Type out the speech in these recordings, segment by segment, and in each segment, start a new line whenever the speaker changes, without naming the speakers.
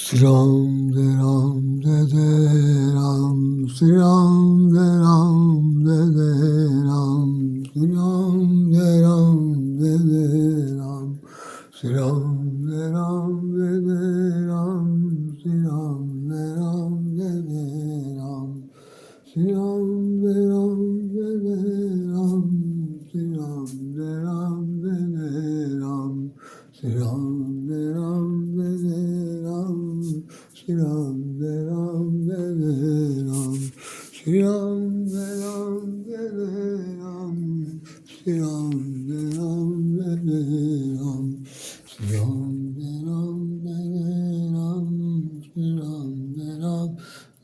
Sri Ram Jai Ram Jai Jai Ram, Sri Ram Jai Ram Jai Jai Ram, Sri Ram Jai Ram Jai Jai Ram, Sri Ram Jai Ram Jai Jai Ram, Sri Ram Jai Ram Jai Jai Ram, Sri Ram Jai Ram Jai Jai Ram, Sri Ram Jai Ram Jai Jai Ram, Sri Ram Jai Ram Jai Jai Ram, Shri Ram Jai Ram Jai Jai Ram, Shri Ram Jai Ram Jai Jai Ram, Shri Ram Jai Ram Jai Jai Ram, Shri Ram Jai Ram Jai Jai Ram, Shri Ram Jai Ram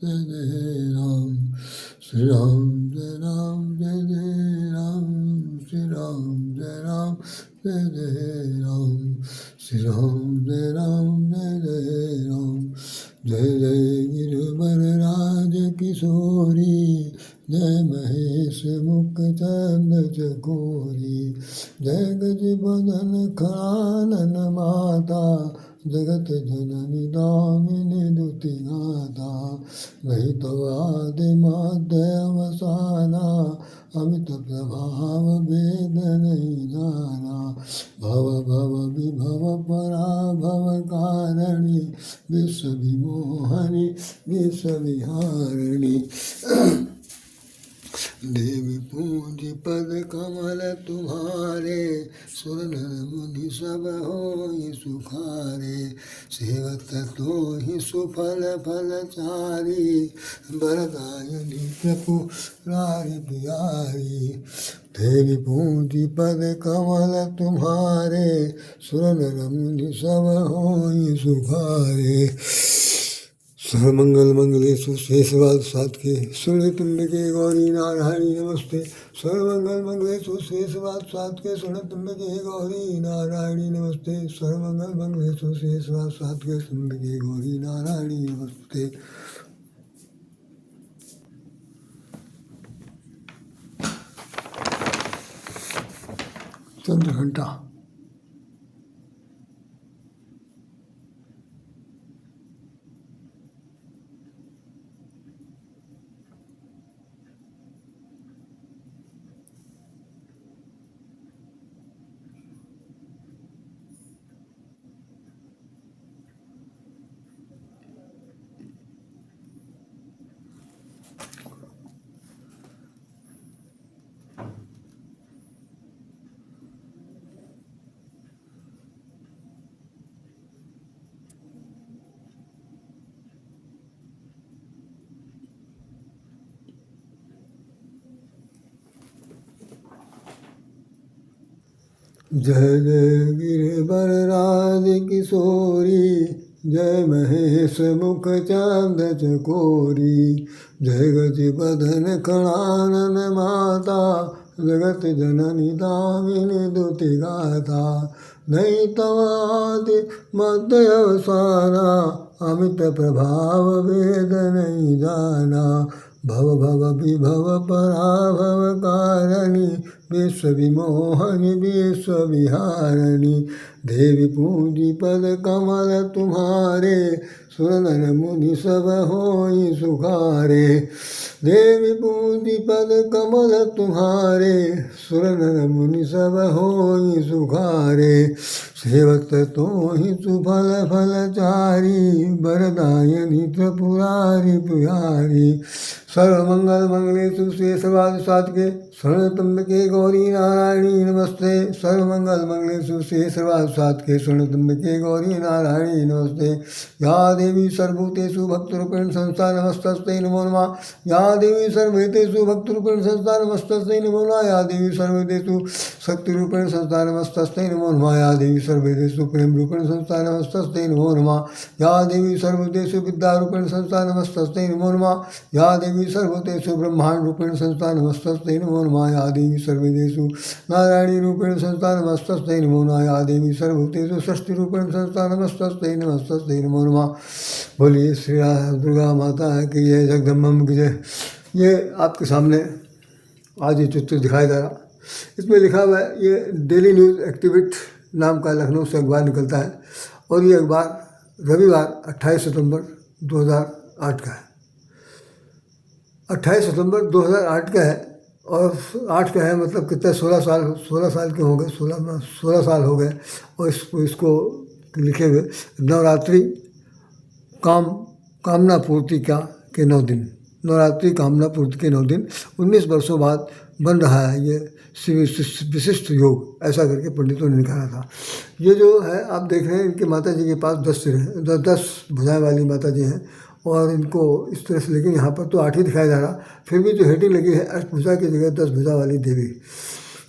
Jai Jai Ram, Shri Ram Jai Ram Jai Jai Ram, Shri Ram Jai Ram Jai Jai Ram, Shri Ram Jai Ram Jai Jai Ram. जय जय गिरवर राज किशोरी, जय महेश मुख चंद चकोरी, जय गज बदन खड़ानन माता, जगत जननी दामिनी दुति गाता, वही तो आदि मध्य अवसाना, अमित प्रभाव वेद नहीं जाना, भव भव विभव पराभव कारिणी, विश्व विमोहनी विश्व विहारिणी, देवी पूंजी पद कमल तुम्हारे, सुर नर मुनि सब होई सुखारे, सेवक तो ही सुफल फलचारी, वरदायनी त्रिपुरारी प्यारी, देवी पूंजी पद कमल तुम्हारे, सुर नर मुनि सब होई सुखारे, सर्वमंगल मंगलेषु शेषवाद साधके, शरण्य त्र्यंबके गौरी नारायणी नमस्ते, सर्वमंगल मंगलेषु शेषवाद साधके, शरण्य त्र्यंबके गौरी नारायणी नमस्ते, सर्वमंगल मंगलेषु शेषवाद साधके, त्र्यंबके गौरी नारायणी नमस्ते। चंद्रघंटा जय जय गिरवर राज किशोरी, जय महेश मुख चांद चकोरी, जय गज बदन खड़ानन माता, जगत जननी दामिनी दुति गाथा, नहीं तवादि मध्य अवसाना, अमित प्रभाव वेद नहीं जाना, भव भव विभव पराभव कारिणी, विश्व विमोहनी विश्व विहारिणी, देवी पूंजी पद कमल तुम्हारे, सुर नर मुनि सब होई सुखारे, देवी पूंजी पद कमल तुम्हारे, सुर नर मुनि सब होई सुखारे, सेवक तो ही सुफल फलचारी, वरदायनी त्रिपुरारी पुरारी, सर्वमंगल मंगलेषु शेषवाद साधके, शरण्य त्र्यंबके गौरी नारायणी नमस्ते, सर्वमंगल मंगलेषु शेषवाद साधके, शरण्य त्र्यंबके गौरी नारायणी नमस्ते, या देवी सर्वभूतेषु भक्तरूपेण संस्था नमस्तस्यै नमो नमः, या देवी सर्वभूतेषु भक्तरूपेण संस्था नमस्तस्यै नमो नमः, या देवी सर्वभूतेषु शक्तिरूपेण संस्था नमस्तस्यै नमो नमः, या देवी सर्वभूतेषु प्रेम रूपेण संस्था नमस्तस्यै नमो नमः, या देवी सर्वभूतेषु विद्यारूपेण संस्था नमस्तस्यै नमो नमः, या देवी सर्वभूतेषु ब्रह्मांड रूपेण संस्था नमस्तस्यै नमो नमः, या देवी सर्वभूतेषु नारायणी रूपेण संस्था नमस्तस्यै नमो नमः, या देवी सर्वभूतेषु षष्ठी रूपेण संस्था नमस्तस्यै नमो नमः। बोलिए श्री दुर्गा माता की जय, जगदम्बा की जय। ये आपके सामने आज ये चित्र दिखाई दे रहा, इसमें लिखा हुआ है, ये डेली न्यूज़ एक्टिविस्ट नाम का लखनऊ से अखबार निकलता है, और ये अखबार रविवार 28 सितंबर 2008 का है। 28 सितंबर 2008 का है। और 8 का है मतलब कितने 16 साल के हो गए, 16 साल हो गए। और इसको लिखे हुए नवरात्रि कामना पूर्ति के 9 दिन, नवरात्रि कामना पूर्ति के 9 दिन, 19 वर्षों बाद बन रहा है ये विशिष्ट योग, ऐसा करके पंडितों ने निकाला था। ये जो है आप देख रहे हैं, इनके माता जी के पास 10 सिर हैं, 10 भुजाएं वाली माता जी हैं। और इनको इस तरह से, लेकिन यहाँ पर तो 8 ही दिखाया जा रहा, फिर भी जो हेडिंग लगी है अष्टभुजा की जगह 10 भुजा वाली देवी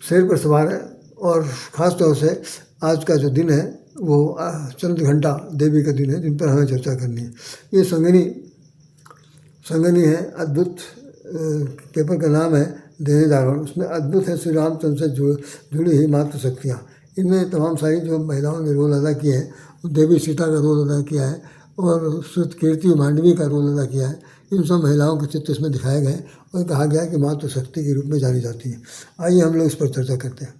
शेर पर सवार है। और ख़ास तौर से आज का जो दिन है वो चंद्रघंटा देवी का दिन है, जिन पर हमें चर्चा करनी है। ये संगनी है, अद्भुत पेपर का नाम है दैनिक जागरण। उसमें अद्भुत है श्री रामचंद्र से जुड़ी हुई मातृ शक्तियाँ। इनमें तमाम सारी जो महिलाओं ने रोल अदा किए हैं, देवी सीता का रोल अदा किया है और श्रुत कीर्ति मांडवी का रोल अदा किया है। इन सब महिलाओं के चित्र इसमें दिखाए गए और कहा गया कि मातृ शक्ति के रूप में जानी जाती है। आइए हम लोग इस पर चर्चा करते हैं।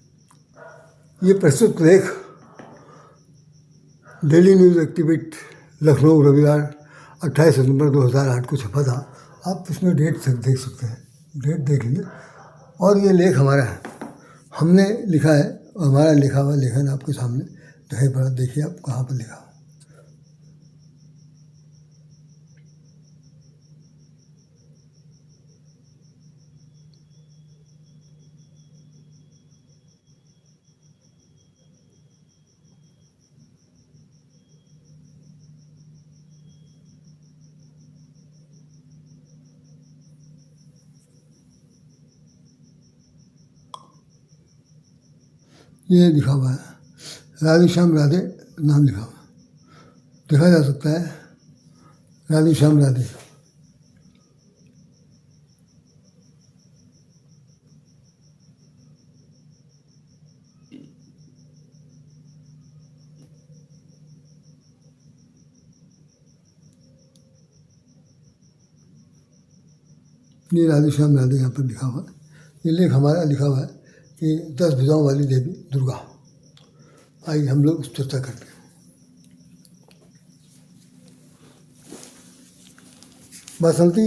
ये प्रस्तुत लेख डेली न्यूज़ एक्टिविट लखनऊ रविवार 28 सितंबर 2008 को छपा था। आप इसमें डेट देख सकते हैं, डेट देख लीजिए। और ये लेख हमारा है, हमने लिखा है, हमारा लिखा हुआ लेखन आपके सामने दिखाई पड़ा। देखिए आप कहाँ पर लिखा हुआ। ये लिखा हुआ है राधे श्याम राधे, नाम लिखा हुआ देखा जा सकता है, राधे श्याम राधे। ये राधे श्याम राधे यहाँ पर लिखा हुआ है। ये लेख हमारा लिखा हुआ है कि 10 भुजाओं वाली देवी दुर्गा। आइए हम लोग उस चर्चा करते हैं। बसंती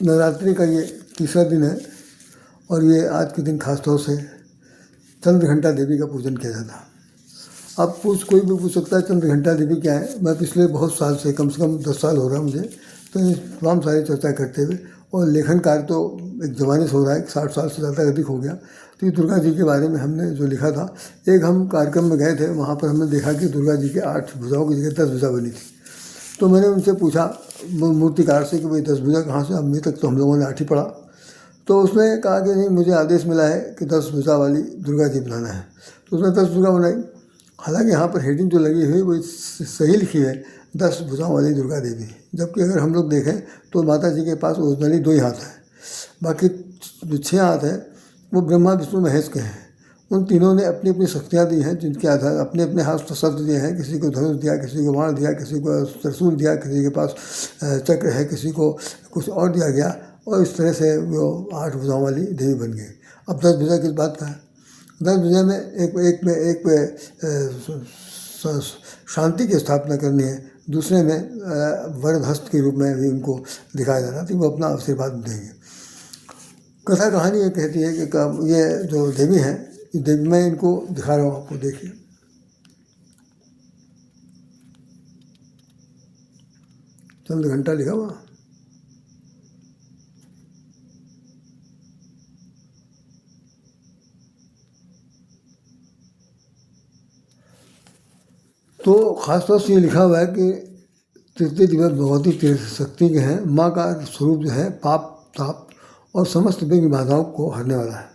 नवरात्रि का ये तीसरा दिन है और ये आज के दिन खास तौर से चंद्रघंटा देवी का पूजन किया जाता है। अब कोई भी पूछ सकता है चंद्रघंटा देवी क्या है। मैं पिछले बहुत साल से, कम 10 साल हो रहा है मुझे, तो ये तमाम सारी चर्चा करते हुए, और लेखन कार्य तो एक ज़माने से हो रहा है, 60 साल से ज़्यादा अधिक हो गया। तो ये दुर्गा जी के बारे में हमने जो लिखा था, एक हम कार्यक्रम में गए थे, वहाँ पर हमने देखा कि दुर्गा जी के 8 भुजाओं की जगह 10 भुजा बनी थी। तो मैंने उनसे पूछा मूर्तिकार से कि भाई 10 भुजा कहाँ से, अभी तक तो हम लोगों ने 8 ही पढ़ा। तो उसने कहा कि नहीं, मुझे आदेश मिला है कि 10 भुजा वाली दुर्गा जी बनाना है। तो उसने 10 दुर्गा बनाई। हालांकि यहाँ पर हेडिंग जो लगी हुई वो सही लिखी है, 10 भुजाओं वाली दुर्गा देवी, जबकि अगर हम लोग देखें तो माता जी के पास ओरिजिनली 2 ही हाथ हैं, बाकी जो 6 हाथ हैं वो ब्रह्मा विष्णु महेश के हैं। उन तीनों ने अपनी अपनी शक्तियाँ दी हैं, जिनके आधार अपने अपने हाथ तो शस्त्र दिए हैं। किसी को धनुष दिया, किसी को बाण दिया, किसी को त्रिशूल दिया, किसी के पास चक्र है, किसी को कुछ और दिया गया, और इस तरह से वो 8 भुजाओं वाली देवी बन गई। अब 10 भुजा किस बात का है? 10 भुजा में एक शांति की स्थापना करनी है, दूसरे में वरद हस्त के रूप में भी उनको दिखाया जा रहा था, वो अपना आशीर्वाद देंगे। कथा कहानी ये कहती है कि ये जो देवी हैं, ये देवी, मैं इनको दिखा रहा हूँ आपको, देखिए। चंद्रघंटा लिखा हुआ। तो ख़ासतौर से ये लिखा हुआ है कि तृतीय दिवस भगवती तीर्थ शक्ति के हैं। माँ का स्वरूप जो है पाप ताप और समस्त विघ्न बाधाओं को हरने वाला है।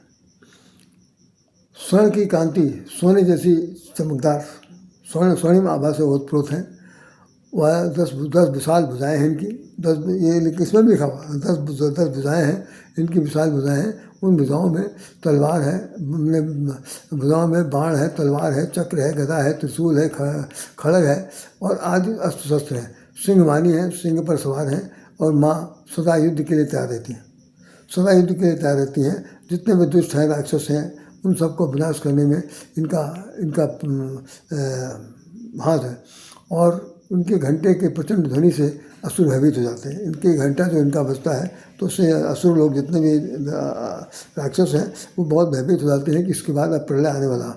स्वर्ण की कांति सोने जैसी चमकदार, स्वर्णिम आभा से ओतप्रोत है। वह 10 विशाल भुजाएँ हैं इनकी। 10 ये इसमें भी लिखा हुआ है 10 भुजाएँ हैं इनकी, विशाल भुजाएँ हैं। उन भुजाओं में तलवार है, भुजाओं में बाण है, तलवार है, चक्र है, गदा है, त्रिशूल है, खड़ग है और आदि अस्त्र शस्त्र है। सिंहवानी है, सिंह पर सवार हैं और माँ सदा युद्ध के लिए तैयार रहती हैं। सदा युद्ध के लिए तैयार रहती हैं। जितने भी दुष्ट हैं, राक्षस हैं, उन सबको विनाश करने में इनका हाथ है। और उनके घंटे के प्रचंड ध्वनि से असुर भयभीत हो जाते हैं। इनके घंटा जो इनका बजता है तो उससे असुर लोग जितने भी राक्षस हैं वो बहुत भयभीत हो जाते हैं कि इसके बाद अब प्रलय आने वाला।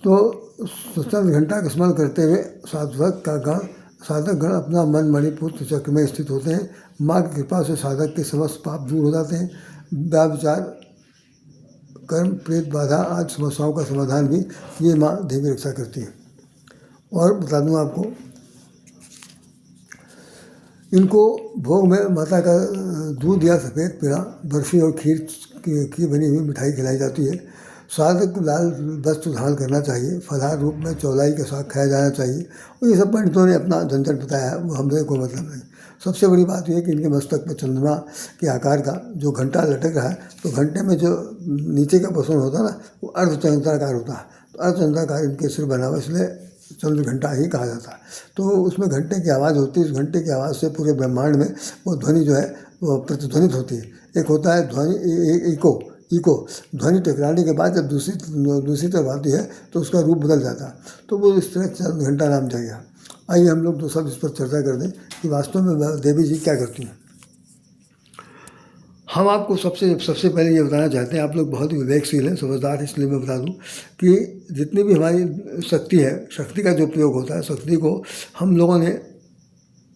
तो चंद्र घंटा का स्मरण करते हुए साधक गण अपना मन मणिपुत्र चक्र में स्थित होते हैं। माँ की कृपा से साधक के समस्त पाप दूर हो जाते हैं। व्याभिचार, कर्म, प्रेत बाधा आदि समस्याओं का समाधान भी ये माँ देवी रक्षा करती है। और बता दूँ आपको, इनको भोग में माता का दूध या सफ़ेद पेड़ा, बर्फ़ी और खीर की बनी हुई मिठाई खिलाई जाती है। साधक लाल वस्त्र धारण करना चाहिए। फलाहार रूप में चौलाई के साथ खाया जाना चाहिए। और ये सब पंडितों ने अपना झंझट बताया है, वो हमसे कोई मतलब नहीं। सबसे बड़ी बात यह है कि इनके मस्तक में चंद्रमा के आकार का जो घंटा लटक रहा है, तो घंटे में जो नीचे का पोषण होता है ना, वो अर्धचंद्राकार होता है। तो अर्धचंद्राकार इनके सिर बना हुआ, इसलिए चंद्र घंटा ही कहा जाता है। तो उसमें घंटे की आवाज़ होती है। उस घंटे की आवाज़ से पूरे ब्रह्मांड में वो ध्वनि जो है वो प्रतिध्वनित होती है। एक होता है ध्वनि इको ध्वनि टकराने के बाद जब दूसरी तरफ आती है तो उसका रूप बदल जाता है, तो वो इस तरह चंद्र घंटा नाम जाएगा। आइए हम लोग तो सब इस पर चर्चा कर दें कि वास्तव में देवी जी क्या करती हैं। हम आपको सबसे पहले ये बताना चाहते हैं, आप लोग बहुत विवेकशील हैं, समझदार, इसलिए मैं बता दूं कि जितनी भी हमारी शक्ति है, शक्ति का जो प्रयोग होता है, शक्ति को हम लोगों ने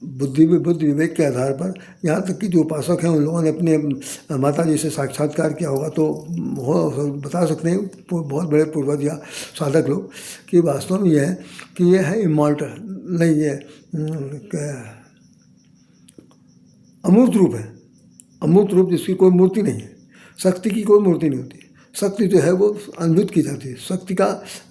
बुद्धि विवेक के आधार पर, यहाँ तक कि जो उपासक हैं उन लोगों ने अपने माता जी से साक्षात्कार किया होगा तो बता सकते हैं, बहुत बड़े पूर्वज या साधक लोग, कि वास्तव में यह है कि ये है इमॉर्टल, नहीं ये अमूर्त रूप है। अमूर्त रूप जिसकी कोई मूर्ति नहीं है। शक्ति की कोई मूर्ति नहीं होती। शक्ति जो है वो अनुभूत की जाती है। शक्ति का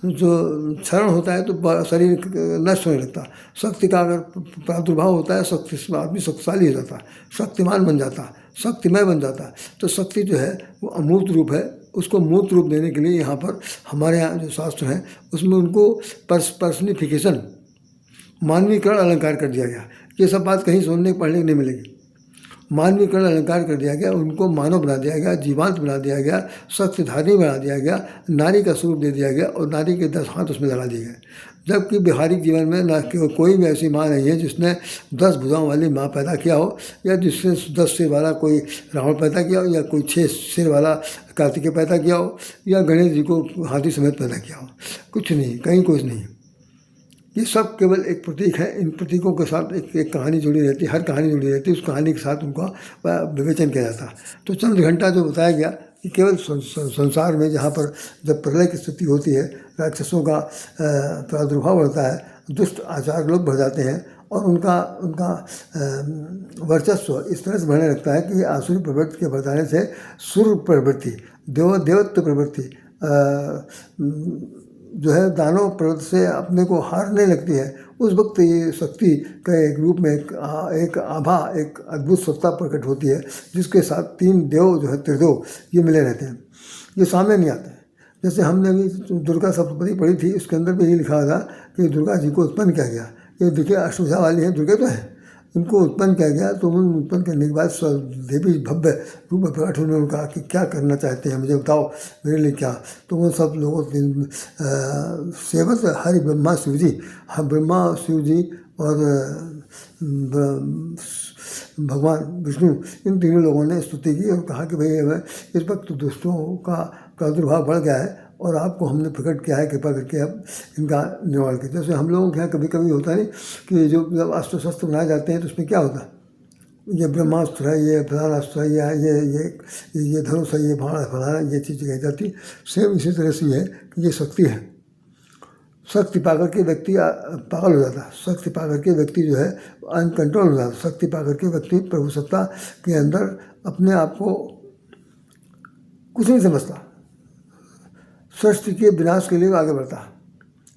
जो क्षरण होता है तो शरीर नष्ट होने लगता है। शक्ति का अगर प्रादुर्भाव होता है, शक्ति आदमी शक्तिशाली हो जाता है, शक्तिमान बन जाता है, शक्तिमय बन जाता है। तो शक्ति जो है वो अमूर्त रूप है। उसको मूर्त रूप देने के लिए यहाँ पर हमारे यहाँ जो शास्त्र हैं उसमें उनको पर्सनिफिकेशन, मानवीकरण अलंकार कर दिया गया। ये सब बात कहीं सुनने पढ़ने नहीं मिलेगी। मानवीकरण अलंकार कर दिया गया, उनको मानव बना दिया गया, जीवांत बना दिया गया, शक्तिधारी बना दिया गया, नारी का स्वरूप दे दिया गया और नारी के 10 हाथ उसमें लगा दिए गए। जबकि व्यवहारिक जीवन में ना कोई भी ऐसी माँ नहीं है जिसने 10 भुजाओं वाली माँ पैदा किया हो, या जिसने 10 सिर वाला कोई रावण पैदा किया हो, या कोई 6 सिर वाला कार्तिकेय पैदा किया हो, या गणेश जी को हाथी समेत पैदा किया हो। कुछ नहीं, कहीं कुछ नहीं। ये सब केवल एक प्रतीक है। इन प्रतीकों के साथ एक कहानी जुड़ी रहती है, हर कहानी जुड़ी रहती है। उस कहानी के साथ उनका विवेचन किया जाता है। तो चंद्र घंटा जो बताया गया कि केवल संसार में जहाँ पर जब प्रलय की स्थिति होती है, राक्षसों का प्रादुर्भाव बढ़ता है, दुष्ट आचार लोग बढ़ जाते हैं और उनका वर्चस्व इस तरह से बढ़ने लगता है कि आसुरी प्रवृत्ति के बढ़ाने से सुर प्रवृत्ति, देवत्व प्रवृत्ति जो है दानव प्रवृत्ति से अपने को हारने लगती है। उस वक्त ये शक्ति के एक रूप में एक आभा, एक अद्भुत सत्ता प्रकट होती है, जिसके साथ 3 देव जो है, त्रिदेव, ये मिले रहते हैं। ये सामने नहीं आते हैं। जैसे हमने भी दुर्गा सप्तपदी पढ़ी थी, उसके अंदर भी ये लिखा था कि दुर्गा जी को उत्पन्न किया गया। ये देखिए अष्टभुजा वाली हैं, दुर्गा तो है, उनको उत्पन्न किया गया। तो उत्पन्न करने के बाद देवी भव्य रूप में प्रकट होने उन्होंने कहा कि क्या करना चाहते हैं, मुझे बताओ, मेरे लिए क्या। तो वो सब लोगों सेवक हरि ब्रह्मा शिव जी, ब्रह्मा शिव जी और भगवान विष्णु, इन तीनों लोगों ने स्तुति की और कहा कि भाई हमें इस वक्त दुष्टों का प्रादुर्भाव बढ़ गया है और आपको हमने प्रकट किया है, कृपा करके अब इनका निवारण कीजिए। जैसे हम लोगों के यहाँ कभी कभी होता नहीं कि जो जब अस्त्र शस्त्र बनाए जाते हैं तो उसमें क्या होता है, ये ब्रह्मास्त्र है, ये प्रधानास्त्र है, या ये धनुष है, ये बाण है, फलाना, ये चीज़ कही जाती। सेम इसी तरह से है कि ये शक्ति है। शक्ति पाकर के व्यक्ति पागल हो जाता है। शक्ति पाकर के व्यक्ति जो है अनकंट्रोल हो जाता है। शक्ति पाकर के व्यक्ति प्रभु सत्ता के अंदर अपने आप को कुछ नहीं समझता, सृष्टि के विनाश के लिए आगे बढ़ता है।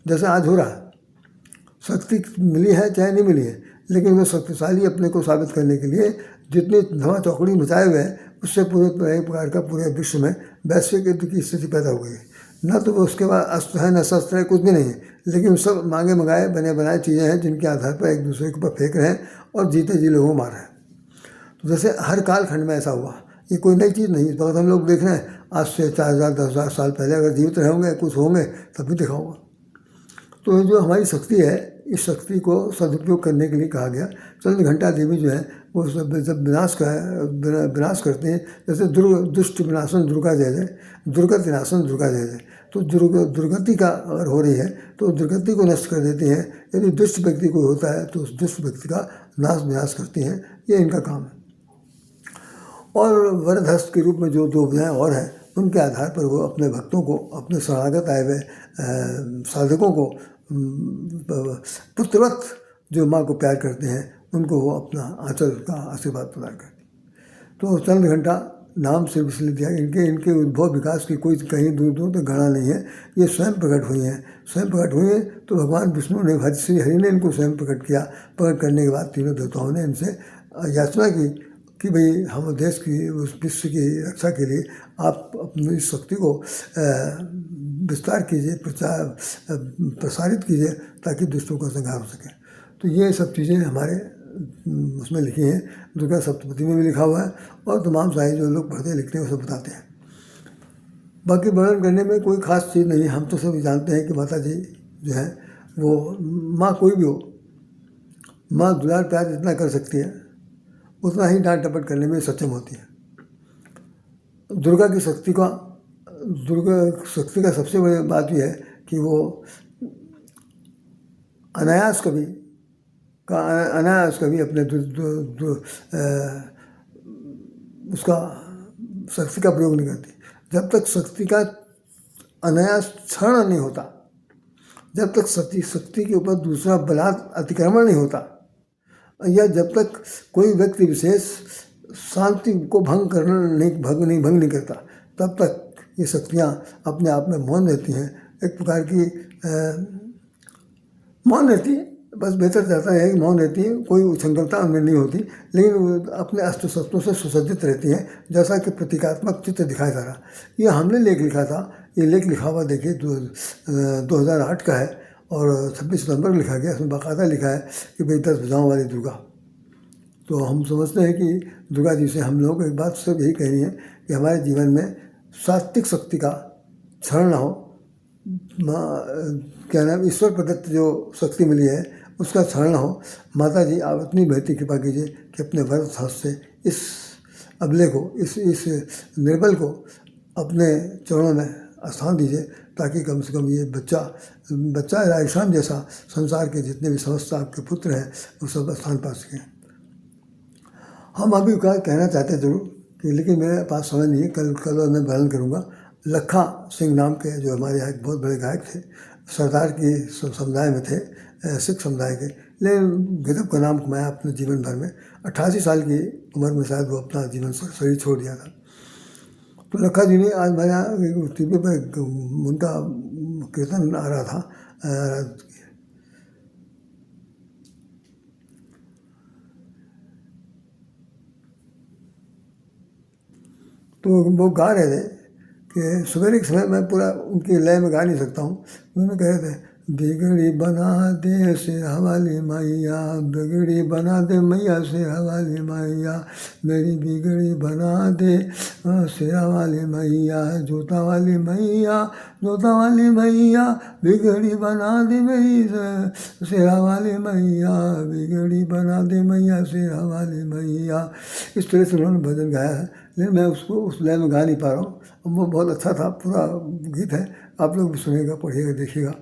जैसे आज हो रहा है, शक्ति मिली है चाहे नहीं मिली है, लेकिन वो शक्तिशाली अपने को साबित करने के लिए जितनी धमा चौकड़ी मचाए हुए हैं, उससे पूरे एक प्रकार का पूरे विश्व में वैश्विक युद्ध की स्थिति पैदा हो गई है। न तो वो उसके बाद अस्त्र है, न शस्त्र है, कुछ भी नहीं है, लेकिन सब मांगे मंगाए बने बनाए चीज़ें हैं जिनके आधार पर एक दूसरे के ऊपर फेंक रहे हैं और जीते जी लोगों को मार रहे हैं। तो जैसे हर कालखंड में ऐसा हुआ, ये कोई नई चीज़ नहीं। इस वक्त हम लोग देख रहे हैं, आज से 4000 10,000 साल पहले अगर जीवित रहे होंगे, कुछ होंगे, तब भी देखा होगा। तो जो हमारी शक्ति है, इस शक्ति को सदुपयोग करने के लिए कहा गया। चंद्रघंटा देवी जो है वो सब जब विनाश करते हैं, जैसे दुष्ट विनाशन दुर्गा जय जय, दुर्गत विनाशन दुर्गा जय जय, तो दुर्गति का अगर हो रही है तो दुर्गति को नष्ट कर देती हैं। यदि दुष्ट व्यक्ति कोई होता है तो उस दुष्ट व्यक्ति का विनाश करती हैं। ये इनका काम है। और वरदहस्त के रूप में जो दो विधाएँ और हैं, उनके आधार पर वो अपने भक्तों को, अपने शरणागत आए हुए साधकों को पुत्रवत जो माँ को प्यार करते हैं, उनको वो अपना आंचल का आशीर्वाद प्रदान करते हैं। तो चंद्रघंटा नाम से इसलिए दिया। इनके उद्भव विकास की कोई कहीं दूर दूर तक गणना नहीं है। ये स्वयं प्रकट हुई हैं। स्वयं प्रकट हुई हैं तो भगवान विष्णु ने, श्री हरि ने इनको स्वयं प्रकट किया। प्रकट करने के बाद तीनों देवताओं ने इनसे याचना की कि भाई हम देश की, उस विश्व की रक्षा के लिए आप अपनी इस शक्ति को विस्तार कीजिए, प्रसारित कीजिए, ताकि दुष्टों का संहार हो सके। तो ये सब चीज़ें हमारे उसमें लिखी हैं, दुर्गा सप्तपदी में भी लिखा हुआ है, और तमाम सारे जो लोग पढ़ते लिखते हैं वो सब बताते हैं। बाकी वर्णन करने में कोई ख़ास चीज़ नहीं है। हम तो सब जानते हैं कि माता जी जो है वो, माँ कोई भी हो, माँ दुलार प्यार जितना कर सकती है उतना ही डांट डपट करने में सक्षम होती है। दुर्गा की शक्ति का सबसे बड़ी बात यह है कि वो अनायास कभी अपने उसका शक्ति का प्रयोग नहीं करती। जब तक शक्ति का अनायास क्षरण नहीं होता, जब तक शक्ति के ऊपर दूसरा बलात् अतिक्रमण नहीं होता, या जब तक कोई व्यक्ति विशेष शांति को भंग नहीं करता, तब तक ये शक्तियाँ अपने आप में मौन रहती हैं। एक प्रकार की मौन रहती है, बस बेहतर जाता है कि मौन रहती है, कोई उछंगलता उनमें नहीं होती, लेकिन अपने अस्त्र शस्त्रों से सुसज्जित रहती हैं, जैसा कि प्रतीकात्मक चित्र दिखाया जा रहा। ये हमने लेख लिखा था। ये लेख लिखा हुआ देखिए 2008 का है, और 26 सितंबर को लिखा गया। इसमें बाकायदा लिखा है कि भाई 10 भुजाओं वाली दुर्गा। तो हम समझते हैं कि दुर्गा जी से हम लोग एक बात सिर्फ यही कहनी है कि हमारे जीवन में सात्विक शक्ति का क्षरण ना हो। क्या नाम, ईश्वर प्रदत्त जो शक्ति मिली है उसका क्षरण ना हो। माता जी आप इतनी बेहतरी कृपा कीजिए कि अपने वरद हस्त से इस अबले को, इस निर्बल को अपने चरणों में स्थान दीजिए, ताकि कम से कम ये बच्चा रायशान जैसा संसार के जितने भी समस्त आपके पुत्र हैं वो सब स्थान पा सकें। हम अभी का कहना चाहते हैं जरूर कि, लेकिन मेरे पास समय नहीं है। कल मैं वर्णन करूँगा। लखा सिंह नाम के जो हमारे यहाँ एक बहुत बड़े गायक थे, सरदार की समुदाय में थे, सिख समुदाय के, लेकिन गजब का नाम कमाया अपने जीवन भर में। 88 साल की उम्र में शायद वो अपना जीवन शरीर छोड़ दिया था। तो लखा जी ने आज मेरा टीवी पर उनका कीर्तन आ रहा था, तो वो गा रहे थे कि सवेरे के समय मैं पूरा उनकी लय में गा नहीं सकता हूँ। उन्होंने कह रहे थे, बिगड़ी बना दे शेरा वाली मैया, बिगड़ी बना दे मैया शेरा वाली मैया, मेरी बिगड़ी बना दे शेरा वाली मैया, जोता वाली मैया, जोता वाली मैया, बिगड़ी बना दे मेरी शेरा वाली मैया, बिगड़ी बना दे मैया शेरा वाली मैया। इस तरह से उन्होंने भजन गाया है, लेकिन मैं उसको उस लय में गा नहीं पा रहा हूँ। वो बहुत अच्छा था, पूरा गीत है, आप लोग भी सुनिएगा, पढ़िएगा, देखिएगा।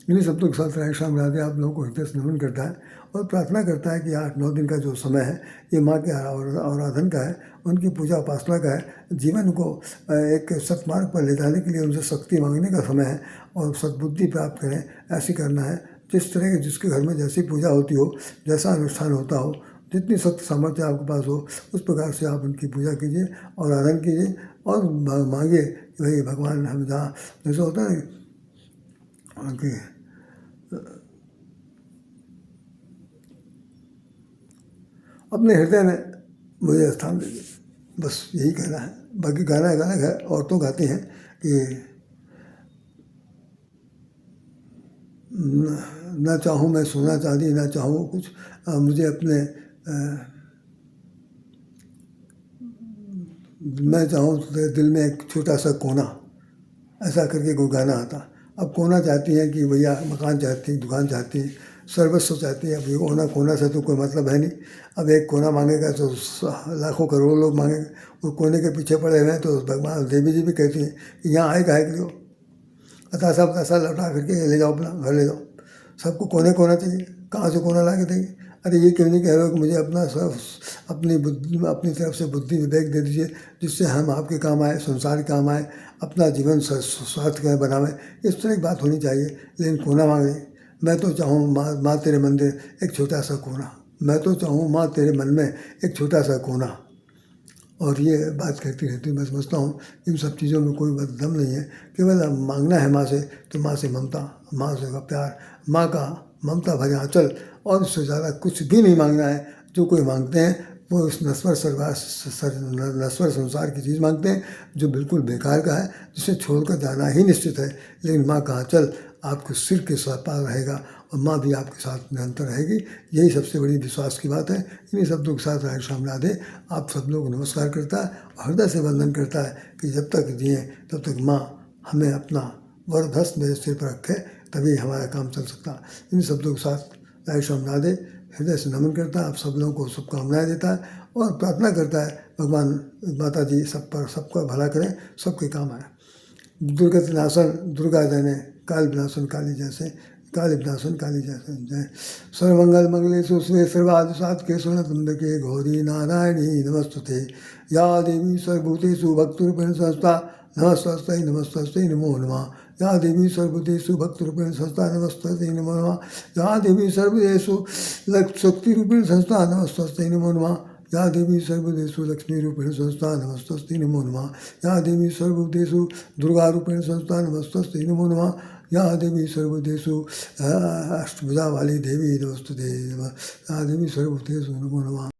इन्हीं शब्दों के साथ राधेश्याम राधे आप लोगों को हृदय से नमन करता है और प्रार्थना करता है कि 8-9 दिन का जो समय है ये माँ के आराधन का है, उनकी पूजा उपासना का है। जीवन को एक सत्मार्ग पर ले जाने के लिए उनसे शक्ति मांगने का समय है, और सद्बुद्धि प्राप्त करें, ऐसी करना है। जिस तरह के जिसके घर में जैसी पूजा होती हो, जैसा अनुष्ठान होता हो, जितनी शक्ति सामर्थ्य आपके पास हो, उस प्रकार से आप उनकी पूजा कीजिए और आराधन कीजिए, और मांगिए कि भाई भगवान हम जहाँ जैसे होता है कि अपने हृदय में मुझे स्थान दीजिए, बस यही कहना है। बाकी गाना है, औरतों गाती हैं कि ना चाहूँ मैं सोना चांदी, ना चाहूँ कुछ, मुझे अपने मैं चाहूँ दिल में एक छोटा सा कोना, ऐसा करके कोई गाना आता। अब कोना चाहती हैं कि भैया मकान चाहती, दुकान चाहती, सर्वस्व चाहती है। अब ये कोना कोना से तो कोई मतलब है नहीं। अब एक कोना मांगेगा तो लाखों करोड़ों लोग मांगेंगे। वो कोने के पीछे पड़े हुए हैं तो भगवान देवी जी भी कहती हैं कि यहाँ आए काहे के लिए हो, अतः सब पैसा लौटा करके ले जाओ, अपना घर ले जाओ। सबको कोने कोना चाहिए, कहाँ से कोना ला के देंगे? अरे ये क्यों नहीं कह रहे हो कि मुझे अपना सब अपनी बुद्धि अपनी तरफ से बुद्धि विवेक दे दीजिए, जिससे हम आपके काम आए, संसार के काम आए, अपना जीवन सार्थक बनावें। इस तरह की बात होनी चाहिए। लेकिन कोना मांग रही। मैं तो चाहूँ माँ तेरे मंदिर एक छोटा सा कोना, मैं तो चाहूँ माँ तेरे मन में एक छोटा सा कोना। और ये बात कहती रहती मैं समझता हूँ इन सब चीज़ों में कोई दम नहीं है। केवल मांगना है माँ से तो माँ से ममता, माँ से प्यार, माँ का ममता भरे आंचल, और उससे ज़्यादा कुछ भी नहीं मांगना है। जो कोई मांगते हैं वो इस नश्वर संसार की चीज़ मांगते हैं जो बिल्कुल बेकार का है, जिसे छोड़कर जाना ही निश्चित है। लेकिन माँ का आंचल आपके सिर के पार रहेगा और माँ भी आपके साथ निरंतर रहेगी। यही सबसे बड़ी विश्वास की बात है। इन्हीं शब्दों के साथ राधे श्याम राधे आप सब लोग नमस्कार करता है और हृदय से वंदन करता है कि जब तक जिए तब तक माँ हमें अपना वरदहस्त मेरे सिर पर रखे, तभी हमारा काम चल सकता। इन शब्दों के साथ राधे श्याम राधे हृदय से नमन करता है। आप सब लोगों को शुभकामनाएँ देता है और प्रार्थना करता है भगवान माता जी सब पर सबका भला करें, सबके काम आए। दुर्गति नाशन दुर्गा जने, काल विनाशन काली जैसे, काल विनाशन काली जैसे। जय सर्वमंगल मंगलेषु शिवे सर्वार्थ साधके शरणत्र्यंबके गौरी नारायणी नमस्तुते। या देवी सर्वभूतेषु भक्तिरूपेण संस्था नमस्तस्यै नमस्तस्यै नमो नमः। या देवी सर्वभूतेषु भक्तिरूपेण संस्था नमस्तस्यै नमो नमः। या देवी सर्वदेषु शक्तिरूपेण संस्था नमस्तस्यै नमो नमः। या देवी सर्वभूतेषु लक्ष्मीरूपेण संस्था नमस्तस्यै नमो नमः। या देवी सर्वभूतेषु दुर्गारूपेण संस्था नमस्तस्यै नमो नमः। या देवी सर्वभूतेषु अष्टभुजा वाली देवी नमस्तुते। या देवी सर्वभूतेषु नमो नमः।